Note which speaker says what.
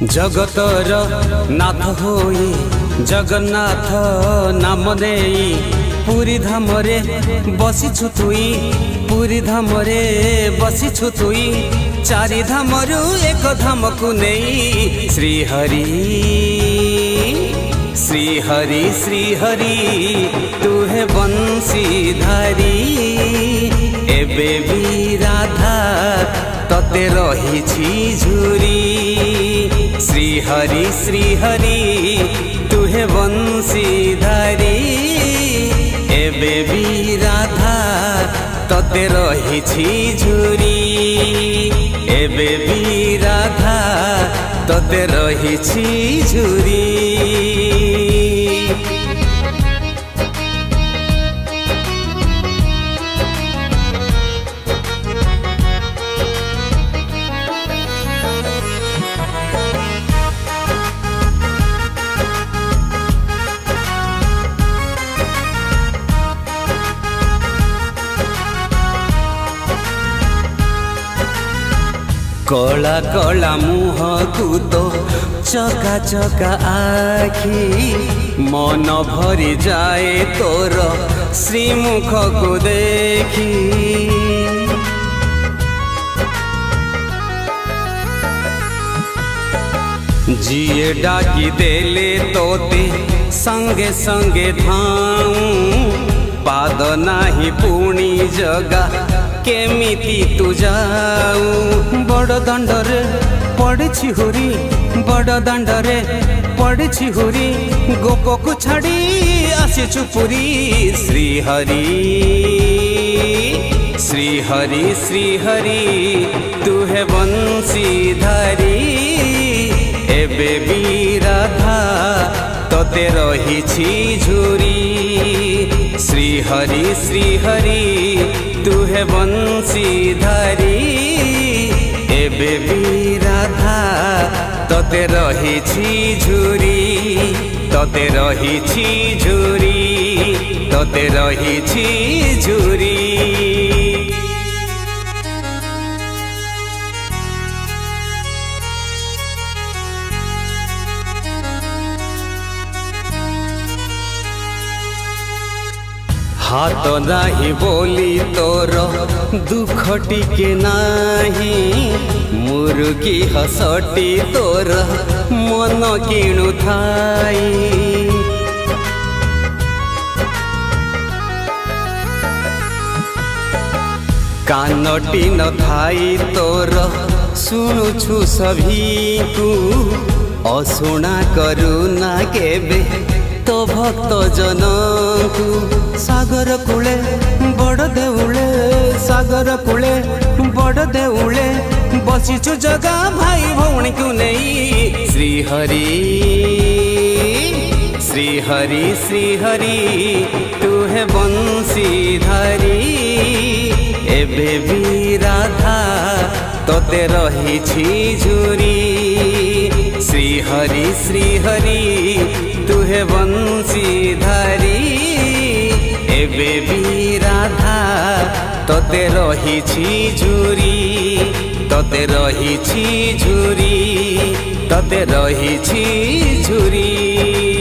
Speaker 1: जगतर नाथ होई जगन्नाथ नाम देई पुरी धामरे बसिछु तुई पुरी धामरे बसिछु तुई चारि धामरु एक धामकु नेई श्री हरि श्री हरि श्री हरि तू है बंशीधारी एबे भी राधा तते रहिछि झुरी श्री हरि तू है बंशीधारी एबे भी राधा तते रहिछि झुरी एबे भी राधा तते रहिछि झुरी। कला कला मुह को तो चका चका आखी मन भरी जाए तोर श्रीमुख को देखी जिए डाकी देले तोते संगे संगे धाऊं पाद नाही पुणी जगा केमिति तू जाऊ बड़ दांडरे पड़छि हुरी बड़ दांडरे पड़छि हुरी गोप को छाड़ी आसीछु पुरी श्री हरि श्री हरि श्री हरि तू है बंशीधारी एबे भी राधा तते रहिछि झुरी श्री हरि तू है बंशीधारी एबे भी राधा तते रहिछि झुरी तते रहिछि झुरी तते रहिछि झुरी। हाथ नाही बोली तोर दुख टिके नाही मुर्गी हसटी तोर मन किणु थाई कानटी न थाई तोर सुनुछु सभीकु असुना करुना केबे तो भक्त जनकु सागर कूले बड़ देउले सागर कूले बड़ देउले बसिछु जगा भाई भौणी को नहीं श्री हरि तू है बंशीधारी एबे भी राधा तते रहिछि झुरी श्री हरि तू है बंशीधारी एबे भी राधा तते रहिछि झुरी तते रहिछि झुरी तते रहिछि झुरी।